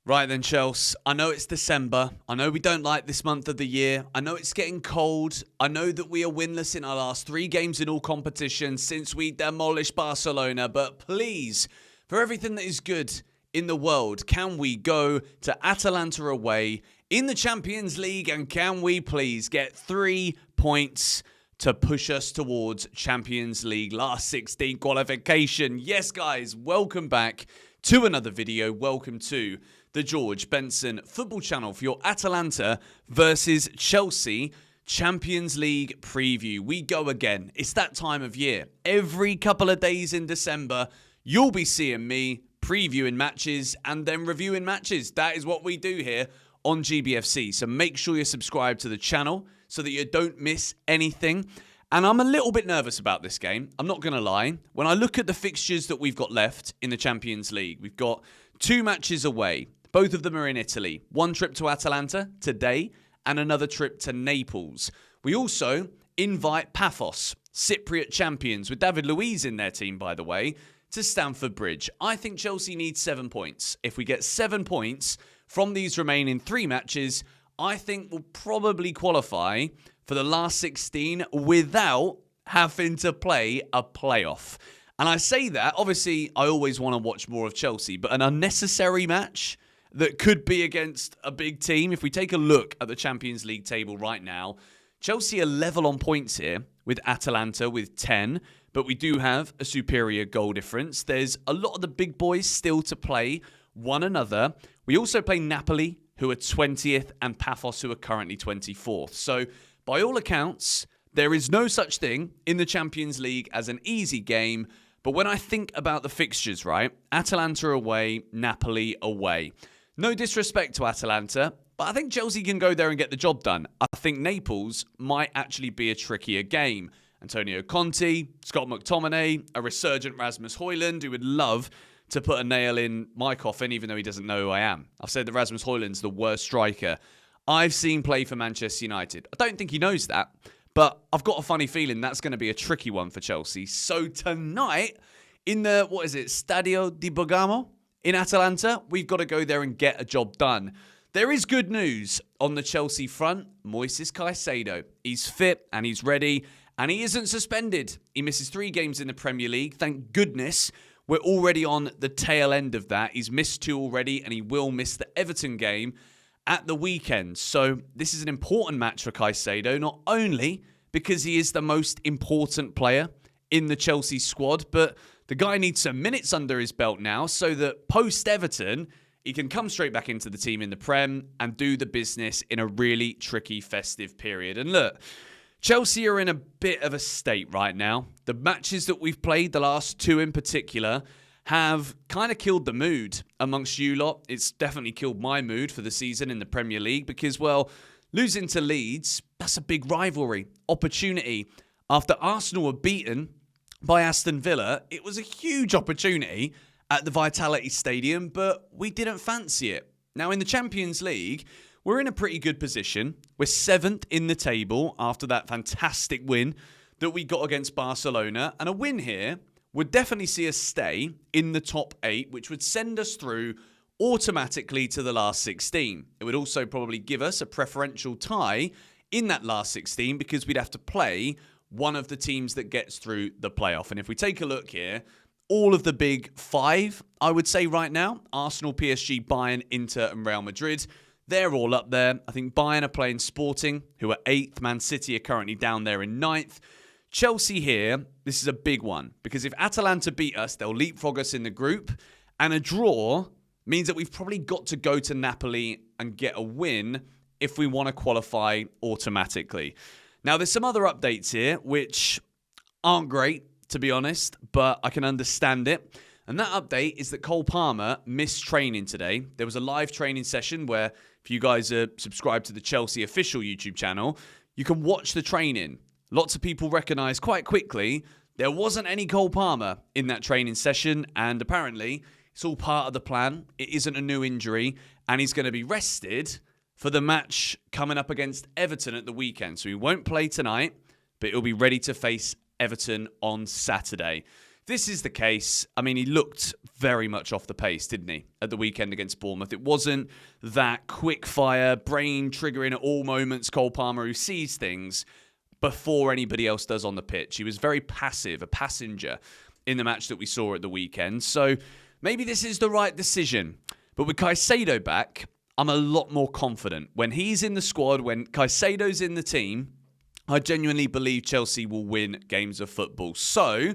Right then, Chelsea. I know it's December. I know we don't like this month of the year. I know it's getting cold. I know that we are winless in our last 3 games in all competitions since we demolished Barcelona. But please, for everything that is good in the world, can we go to Atalanta away in the Champions League? And can we please get 3 points to push us towards Champions League last 16 qualification? Yes, guys, welcome back to another video. Welcome to the George Benson football channel for your Atalanta versus Chelsea Champions League preview. We go again. It's that time of year. Every couple of days in December, you'll be seeing me previewing matches and then reviewing matches. That is what we do here on GBFC. So make sure you're subscribed to the channel so that you don't miss anything. And I'm a little bit nervous about this game. I'm not going to lie. When I look at the fixtures that we've got left in the Champions League, we've got 2 matches away. Both of them are in Italy. One trip to Atalanta today and another trip to Naples. We also invite Paphos, Cypriot champions, with David Luiz in their team, by the way, to Stamford Bridge. I think Chelsea needs 7 points. If we get 7 points from these remaining 3 matches, I think we'll probably qualify for the last 16 without having to play a playoff. And I say that, obviously, I always want to watch more of Chelsea, but an unnecessary match that could be against a big team. If we take a look at the Champions League table right now, Chelsea are level on points here with Atalanta with 10, but we do have a superior goal difference. There's a lot of the big boys still to play one another. We also play Napoli, who are 20th, and Paphos, who are currently 24th. So, by all accounts, there is no such thing in the Champions League as an easy game. But when I think about the fixtures, right, Atalanta away, Napoli away. No disrespect to Atalanta, but I think Chelsea can go there and get the job done. I think Naples might actually be a trickier game. Antonio Conte, Scott McTominay, a resurgent Rasmus Højlund, who would love to put a nail in my coffin, even though he doesn't know who I am. I've said that Rasmus Højlund's the worst striker I've seen play for Manchester United. I don't think he knows that, but I've got a funny feeling that's going to be a tricky one for Chelsea. So tonight, in the, Stadio di Bergamo in Atalanta, we've got to go there and get a job done. There is good news on the Chelsea front. Moises Caicedo, he's fit and he's ready, and he isn't suspended. He misses 3 games in the Premier League. Thank goodness we're already on the tail end of that. He's missed 2 already, and he will miss the Everton game at the weekend. So this is an important match for Caicedo, not only because he is the most important player in the Chelsea squad, but the guy needs some minutes under his belt now so that post-Everton, he can come straight back into the team in the Prem and do the business in a really tricky festive period. And look, Chelsea are in a bit of a state right now. The matches that we've played, the last 2 in particular, have kind of killed the mood amongst you lot. It's definitely killed my mood for the season in the Premier League because, well, losing to Leeds, that's a big rivalry, opportunity. After Arsenal were beaten by Aston Villa, it was a huge opportunity at the Vitality Stadium, but we didn't fancy it. Now, in the Champions League, we're in a pretty good position. We're 7th in the table after that fantastic win that we got against Barcelona, and a win here would definitely see us stay in the top 8, which would send us through automatically to the last 16. It would also probably give us a preferential tie in that last 16 because we'd have to play one of the teams that gets through the playoff. And if we take a look here, all of the big 5, I would say right now, Arsenal, PSG, Bayern, Inter, and Real Madrid, they're all up there. I think Bayern are playing Sporting, who are 8th. Man City are currently down there in 9th. Chelsea here, this is a big one, because if Atalanta beat us, they'll leapfrog us in the group, and a draw means that we've probably got to go to Napoli and get a win if we want to qualify automatically. Now, there's some other updates here, which aren't great, to be honest, but I can understand it. And that update is that Cole Palmer missed training today. There was a live training session where, if you guys are subscribed to the Chelsea official YouTube channel, you can watch the training. Lots of people recognise quite quickly there wasn't any Cole Palmer in that training session, and apparently it's all part of the plan. It isn't a new injury, and he's going to be rested for the match coming up against Everton at the weekend. So he won't play tonight, but he'll be ready to face Everton on Saturday. this is the case. I mean, he looked very much off the pace, didn't he, at the weekend against Bournemouth? It wasn't that quick-fire, brain-triggering at all moments Cole Palmer who sees things before anybody else does on the pitch. He was very passive, a passenger in the match that we saw at the weekend. So maybe this is the right decision. But with Caicedo back, I'm a lot more confident. When he's in the squad, when Caicedo's in the team, I genuinely believe Chelsea will win games of football. So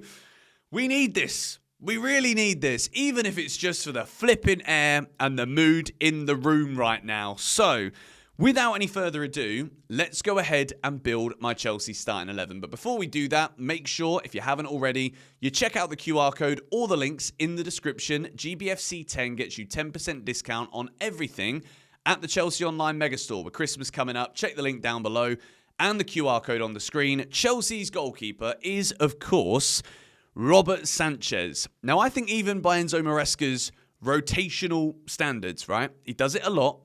we need this. We really need this, even if it's just for the flipping air and the mood in the room right now. So without any further ado, let's go ahead and build my Chelsea starting 11. But before we do that, make sure, if you haven't already, you check out the QR code or the links in the description. GBFC10 gets you 10% discount on everything at the Chelsea Online Megastore. With Christmas coming up, check the link down below and the QR code on the screen. Chelsea's goalkeeper is, of course, Robert Sanchez. Now, I think even by Enzo Maresca's rotational standards, right? He does it a lot.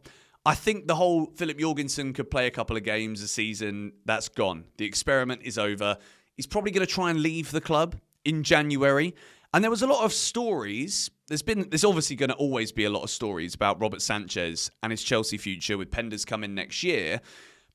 I think the whole Philip Jorgensen could play a couple of games a season. That's gone. The experiment is over. He's probably going to try and leave the club in January. And there was a lot of stories. There's obviously going to always be a lot of stories about Robert Sanchez and his Chelsea future with Penders coming next year.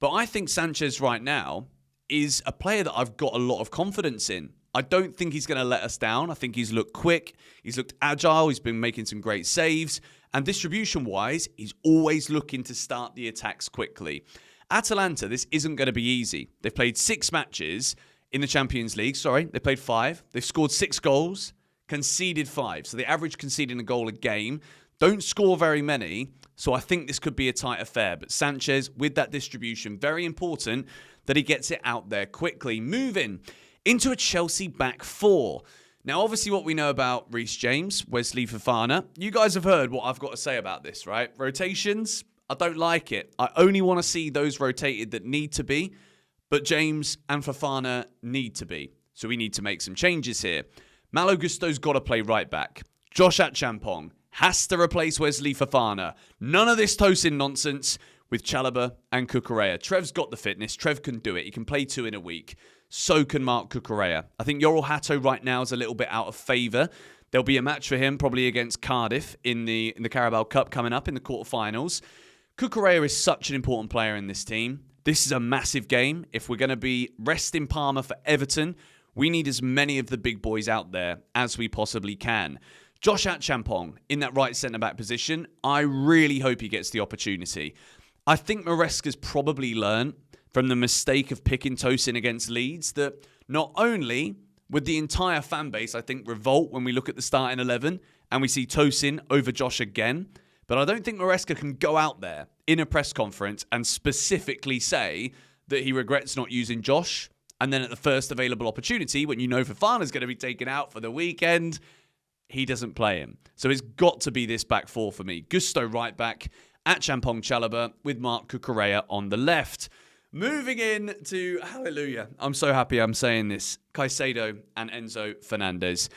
But I think Sanchez right now is a player that I've got a lot of confidence in. I don't think he's going to let us down. I think he's looked quick. He's looked agile. He's been making some great saves. And distribution-wise, he's always looking to start the attacks quickly. Atalanta, this isn't going to be easy. They've played 6 matches in the Champions League. They played 5. They've scored 6 goals, conceded 5. So they average conceding a goal a game. Don't score very many. So I think this could be a tight affair. But Sanchez, with that distribution, very important that he gets it out there quickly. Moving into a Chelsea back 4. Now, obviously, what we know about Reece James, Wesley Fofana, you guys have heard what I've got to say about this, right? Rotations, I don't like it. I only want to see those rotated that need to be, but James and Fofana need to be. So we need to make some changes here. Malo Gusto's got to play right back. Josh Achampong has to replace Wesley Fofana. None of this Tosin nonsense with Chalobah and Cucurella. Trev's got the fitness. Trev can do it. He can play 2 in a week. So can Mark Cucurella. I think Yoel Hato right now is a little bit out of favour. There'll be a match for him probably against Cardiff in the Carabao Cup coming up in the quarterfinals. Cucurella is such an important player in this team. This is a massive game. If we're going to be resting Palmer for Everton, we need as many of the big boys out there as we possibly can. Josh Achampong in that right centre-back position, I really hope he gets the opportunity. I think Maresca's probably learned from the mistake of picking Tosin against Leeds that not only would the entire fan base, I think, revolt when we look at the starting 11 and we see Tosin over Josh again, but I don't think Maresca can go out there in a press conference and specifically say that he regrets not using Josh, and then at the first available opportunity, when you know Fofana's going to be taken out for the weekend, he doesn't play him. So it's got to be this back 4 for me. Gusto right back, Achampong Chalobah with Mark Cucurella on the left. Moving in to, hallelujah, I'm so happy I'm saying this, Caicedo and Enzo Fernandez.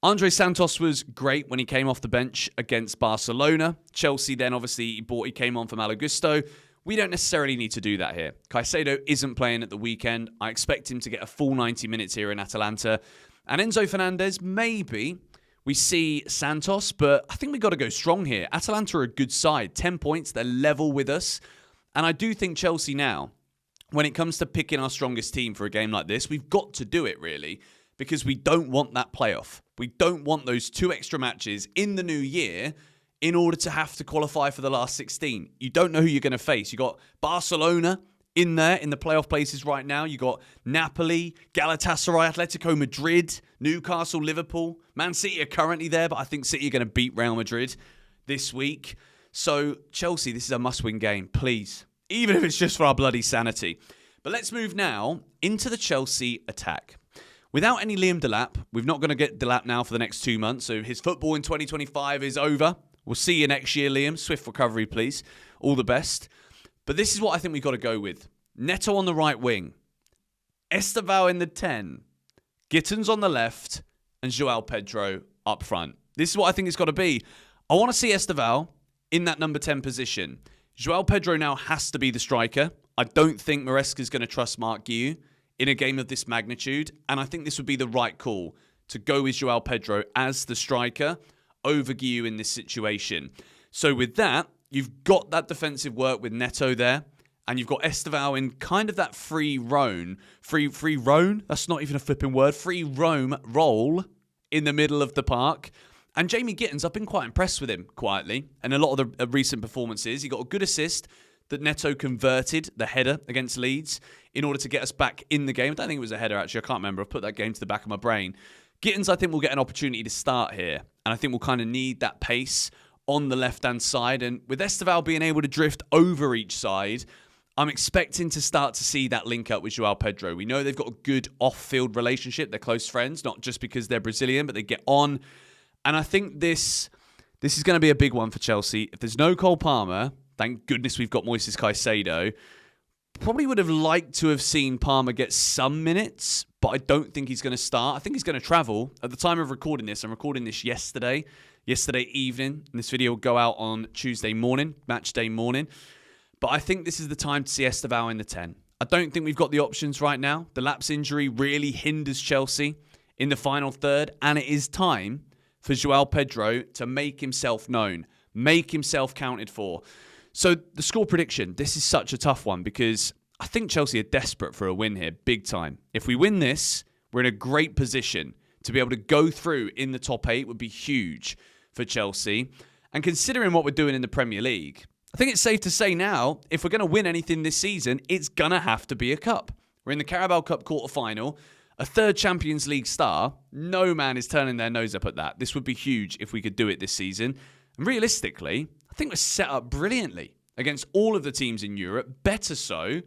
Andre Santos was great when he came off the bench against Barcelona. Chelsea then obviously he came on for Malo Gusto. We don't necessarily need to do that here. Caicedo isn't playing at the weekend. I expect him to get a full 90 minutes here in Atalanta. And Enzo Fernandez, maybe we see Santos, but I think we've got to go strong here. Atalanta are a good side. 10 points, they're level with us. And I do think Chelsea now, when it comes to picking our strongest team for a game like this, we've got to do it, really, because we don't want that playoff. We don't want those 2 extra matches in the new year in order to have to qualify for the last 16. You don't know who you're going to face. You got Barcelona in there in the playoff places right now. You got Napoli, Galatasaray, Atletico Madrid, Newcastle, Liverpool. Man City are currently there, but I think City are going to beat Real Madrid this week. So Chelsea, this is a must-win game, please. Even if it's just for our bloody sanity. But let's move now into the Chelsea attack. Without any Liam Delap, we're not going to get Delap now for the next 2 months. So his football in 2025 is over. We'll see you next year, Liam. Swift recovery, please. All the best. But this is what I think we've got to go with. Neto on the right wing. Esteval in the 10. Gittins on the left. And João Pedro up front. This is what I think it's got to be. I want to see Esteval in that number 10 position. João Pedro now has to be the striker. I don't think Maresca's going to trust Mark Guiu in a game of this magnitude, and I think this would be the right call to go with João Pedro as the striker over Guiu in this situation. So with that, you've got that defensive work with Neto there, and you've got Estevao in kind of that free roam. That's not even a flipping word. Free roam role in the middle of the park. And Jamie Gittins, I've been quite impressed with him quietly. And a lot of the recent performances, he got a good assist that Neto converted, the header against Leeds, in order to get us back in the game. I don't think it was a header, actually. I can't remember. I've put that game to the back of my brain. Gittins, I think, will get an opportunity to start here. And I think we'll kind of need that pace on the left-hand side. And with Estevao being able to drift over each side, I'm expecting to start to see that link up with João Pedro. We know they've got a good off-field relationship. They're close friends, not just because they're Brazilian, but they get on. And I think this is going to be a big one for Chelsea. If there's no Cole Palmer, thank goodness we've got Moises Caicedo. Probably would have liked to have seen Palmer get some minutes, but I don't think he's going to start. I think he's going to travel. At the time of recording this, I'm recording this yesterday evening. And this video will go out on Tuesday morning, match day morning. But I think this is the time to see Estevao in the 10. I don't think we've got the options right now. The lapse injury really hinders Chelsea in the final third. And it is time for João Pedro to make himself known, make himself counted for. So the score prediction, this is such a tough one because I think Chelsea are desperate for a win here, big time. If we win this, we're in a great position to be able to go through in the top 8 would be huge for Chelsea. And considering what we're doing in the Premier League, I think it's safe to say now, if we're going to win anything this season, it's going to have to be a cup. We're in the Carabao Cup quarter-final, a third Champions League star. No man is turning their nose up at that. This would be huge if we could do it this season. And realistically, I think we're set up brilliantly against all of the teams in Europe, better so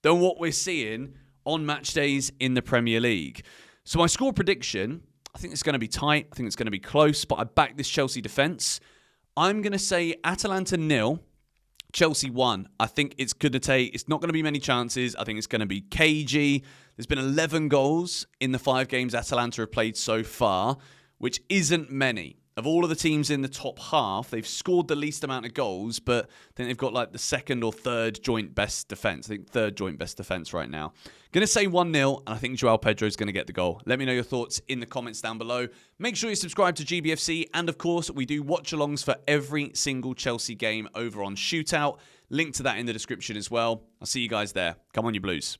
than what we're seeing on match days in the Premier League. So my score prediction, I think it's going to be tight. I think it's going to be close, but I back this Chelsea defence. I'm going to say Atalanta 0, Chelsea 1. I think it's not going to be many chances. I think it's going to be cagey. There's been 11 goals in the 5 games Atalanta have played so far, which isn't many. Of all of the teams in the top half, they've scored the least amount of goals, but I think they've got like the second or third joint best defence. I think third joint best defence right now. Going to say 1-0, and I think João Pedro is going to get the goal. Let me know your thoughts in the comments down below. Make sure you subscribe to GBFC, and of course, we do watch-alongs for every single Chelsea game over on Shootout. Link to that in the description as well. I'll see you guys there. Come on, you Blues.